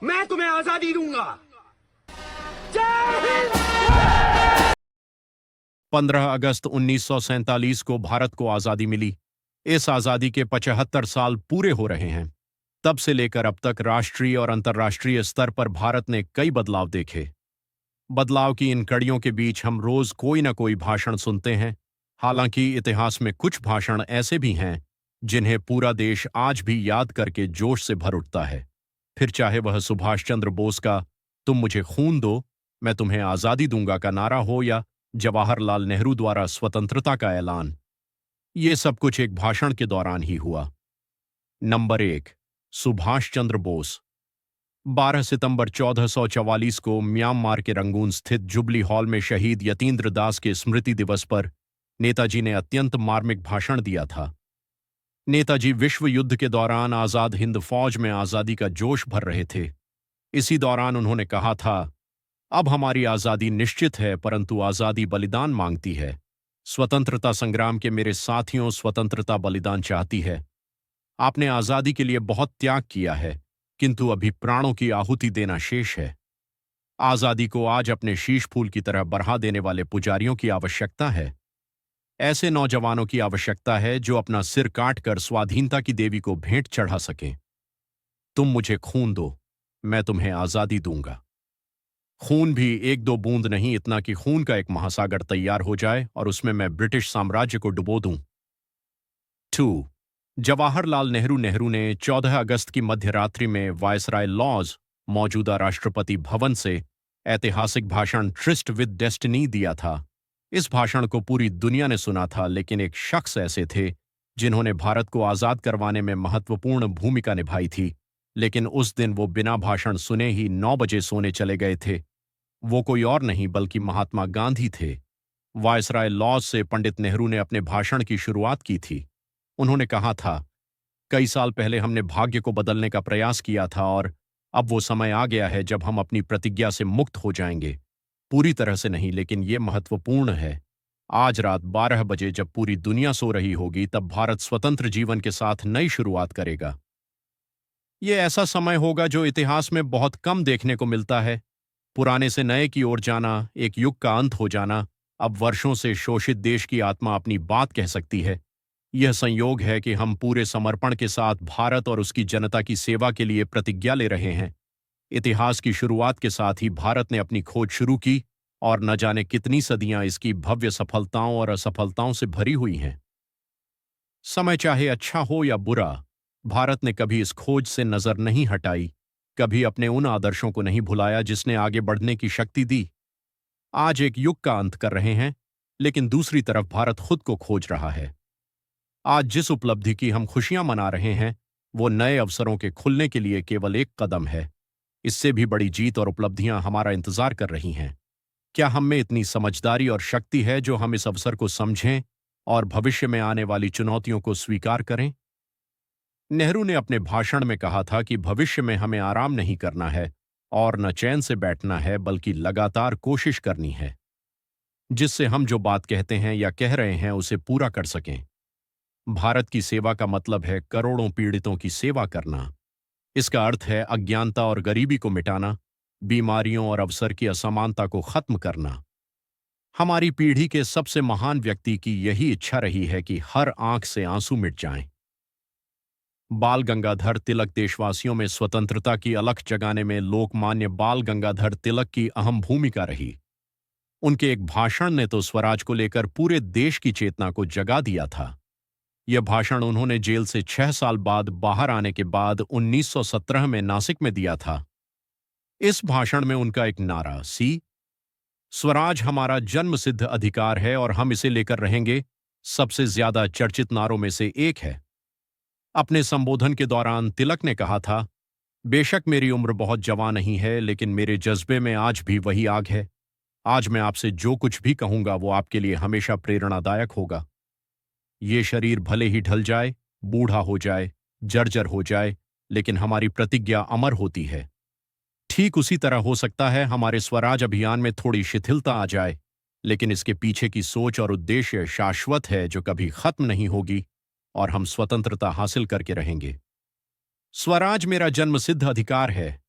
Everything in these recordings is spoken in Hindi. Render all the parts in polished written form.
मैं तुम्हें आजादी दूंगा। जय हिंद। 15 अगस्त 1947 को भारत को आजादी मिली। इस आजादी के 75 साल पूरे हो रहे हैं। तब से लेकर अब तक राष्ट्रीय और अंतर्राष्ट्रीय स्तर पर भारत ने कई बदलाव देखे। बदलाव की इन कड़ियों के बीच हम रोज कोई ना कोई भाषण सुनते हैं। हालांकि इतिहास में कुछ भाषण ऐसे भी हैं जिन्हें पूरा देश आज भी याद करके जोश से भर उठता है। फिर चाहे वह सुभाष चंद्र बोस का "तुम मुझे खून दो, मैं तुम्हें आजादी दूंगा" का नारा हो, या जवाहरलाल नेहरू द्वारा स्वतंत्रता का ऐलान। ये सब कुछ एक भाषण के दौरान ही हुआ। नंबर 1, सुभाष चंद्र बोस। 12 सितंबर 1444 को म्यांमार के रंगून स्थित जुबली हॉल में शहीद यतीन्द्र दास के स्मृति दिवस पर नेताजी ने अत्यंत मार्मिक भाषण दिया था। नेताजी विश्व युद्ध के दौरान आजाद हिंद फौज में आजादी का जोश भर रहे थे। इसी दौरान उन्होंने कहा था, अब हमारी आजादी निश्चित है, परंतु आजादी बलिदान मांगती है। स्वतंत्रता संग्राम के मेरे साथियों, स्वतंत्रता बलिदान चाहती है। आपने आजादी के लिए बहुत त्याग किया है, किंतु अभी प्राणों की आहुति देना शेष है। आजादी को आज अपने शीश फूल की तरह बढ़ा देने वाले पुजारियों की आवश्यकता है। ऐसे नौजवानों की आवश्यकता है जो अपना सिर काटकर स्वाधीनता की देवी को भेंट चढ़ा सकें। तुम मुझे खून दो, मैं तुम्हें आजादी दूंगा। खून भी एक दो बूंद नहीं, इतना कि खून का एक महासागर तैयार हो जाए और उसमें मैं ब्रिटिश साम्राज्य को डुबो दूं। 2. जवाहरलाल नेहरू ने 14 अगस्त की मध्यरात्रि में वायसराय लॉज, मौजूदा राष्ट्रपति भवन से ऐतिहासिक भाषण ट्रिस्ट विद डेस्टिनी दिया था। इस भाषण को पूरी दुनिया ने सुना था, लेकिन एक शख्स ऐसे थे जिन्होंने भारत को आजाद करवाने में महत्वपूर्ण भूमिका निभाई थी, लेकिन उस दिन वो बिना भाषण सुने ही 9 बजे सोने चले गए थे। वो कोई और नहीं बल्कि महात्मा गांधी थे। वायसराय लॉज से पंडित नेहरू ने अपने भाषण की शुरुआत की थी। उन्होंने कहा था, कई साल पहले हमने भाग्य को बदलने का प्रयास किया था और अब वो समय आ गया है जब हम अपनी प्रतिज्ञा से मुक्त हो जाएंगे। पूरी तरह से नहीं, लेकिन ये महत्वपूर्ण है। आज रात 12 बजे जब पूरी दुनिया सो रही होगी, तब भारत स्वतंत्र जीवन के साथ नई शुरुआत करेगा। ये ऐसा समय होगा जो इतिहास में बहुत कम देखने को मिलता है। पुराने से नए की ओर जाना, एक युग का अंत हो जाना। अब वर्षों से शोषित देश की आत्मा अपनी बात कह सकती है। यह संयोग है कि हम पूरे समर्पण के साथ भारत और उसकी जनता की सेवा के लिए प्रतिज्ञा ले रहे हैं। इतिहास की शुरुआत के साथ ही भारत ने अपनी खोज शुरू की और न जाने कितनी सदियां इसकी भव्य सफलताओं और असफलताओं से भरी हुई हैं। समय चाहे अच्छा हो या बुरा, भारत ने कभी इस खोज से नजर नहीं हटाई, कभी अपने उन आदर्शों को नहीं भुलाया जिसने आगे बढ़ने की शक्ति दी। आज एक युग का अंत कर रहे हैं, लेकिन दूसरी तरफ भारत खुद को खोज रहा है। आज जिस उपलब्धि की हम खुशियां मना रहे हैं, वो नए अवसरों के खुलने के लिए केवल एक कदम है। इससे भी बड़ी जीत और उपलब्धियां हमारा इंतजार कर रही हैं। क्या हम में इतनी समझदारी और शक्ति है जो हम इस अवसर को समझें और भविष्य में आने वाली चुनौतियों को स्वीकार करें? नेहरू ने अपने भाषण में कहा था कि भविष्य में हमें आराम नहीं करना है और न चैन से बैठना है, बल्कि लगातार कोशिश करनी है, जिससे हम जो बात कहते हैं या कह रहे हैं उसे पूरा कर सकें। भारत की सेवा का मतलब है करोड़ों पीड़ितों की सेवा करना। इसका अर्थ है अज्ञानता और गरीबी को मिटाना, बीमारियों और अवसर की असमानता को खत्म करना। हमारी पीढ़ी के सबसे महान व्यक्ति की यही इच्छा रही है कि हर आंख से आंसू मिट जाएं। बाल गंगाधर तिलक देशवासियों में स्वतंत्रता की अलख जगाने में लोकमान्य बाल गंगाधर तिलक की अहम भूमिका रही। उनके एक भाषण ने तो स्वराज को लेकर पूरे देश की चेतना को जगा दिया था। यह भाषण उन्होंने जेल से 6 साल बाद बाहर आने के बाद 1917 में नासिक में दिया था। इस भाषण में उनका एक नारा स्वराज हमारा जन्मसिद्ध अधिकार है और हम इसे लेकर रहेंगे, सबसे ज्यादा चर्चित नारों में से एक है। अपने संबोधन के दौरान तिलक ने कहा था, बेशक मेरी उम्र बहुत जवान नहीं है, लेकिन मेरे जज्बे में आज भी वही आग है। आज मैं आपसे जो कुछ भी कहूंगा वो आपके लिए हमेशा प्रेरणादायक होगा। ये शरीर भले ही ढल जाए, बूढ़ा हो जाए, जर्जर हो जाए, लेकिन हमारी प्रतिज्ञा अमर होती है। ठीक उसी तरह हो सकता है हमारे स्वराज अभियान में थोड़ी शिथिलता आ जाए, लेकिन इसके पीछे की सोच और उद्देश्य शाश्वत है, जो कभी खत्म नहीं होगी, और हम स्वतंत्रता हासिल करके रहेंगे। स्वराज मेरा जन्मसिद्ध अधिकार है।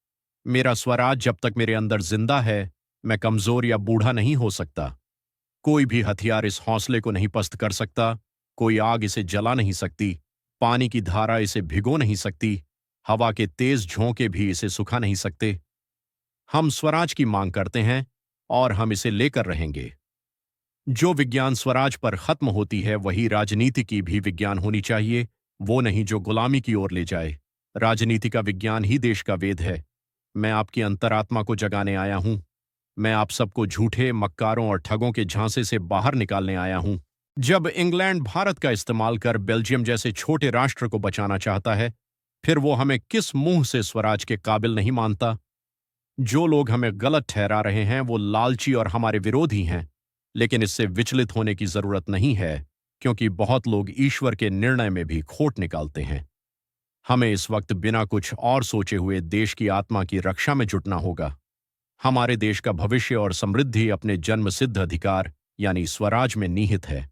मेरा स्वराज जब तक मेरे अंदर जिंदा है, मैं कमजोर या बूढ़ा नहीं हो सकता। कोई भी हथियार इस हौसले को नहीं पस्त कर सकता, कोई आग इसे जला नहीं सकती, पानी की धारा इसे भिगो नहीं सकती, हवा के तेज झोंके भी इसे सुखा नहीं सकते। हम स्वराज की मांग करते हैं और हम इसे लेकर रहेंगे। जो विज्ञान स्वराज पर खत्म होती है वही राजनीति की भी विज्ञान होनी चाहिए, वो नहीं जो गुलामी की ओर ले जाए। राजनीति का विज्ञान ही देश का वेद है। मैं आपकी अंतरात्मा को जगाने आया हूं। मैं आप सबको झूठे, मक्कारों और ठगों के झांसे से बाहर निकालने आया हूं। जब इंग्लैंड भारत का इस्तेमाल कर बेल्जियम जैसे छोटे राष्ट्र को बचाना चाहता है, फिर वो हमें किस मुंह से स्वराज के काबिल नहीं मानता? जो लोग हमें गलत ठहरा रहे हैं वो लालची और हमारे विरोधी हैं, लेकिन इससे विचलित होने की जरूरत नहीं है, क्योंकि बहुत लोग ईश्वर के निर्णय में भी खोट निकालते हैं। हमें इस वक्त बिना कुछ और सोचे हुए देश की आत्मा की रक्षा में जुटना होगा। हमारे देश का भविष्य और समृद्धि अपने जन्मसिद्ध अधिकार यानी स्वराज में निहित है।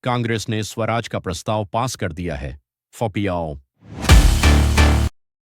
कांग्रेस ने स्वराज का प्रस्ताव पास कर दिया है। फोपियाओ।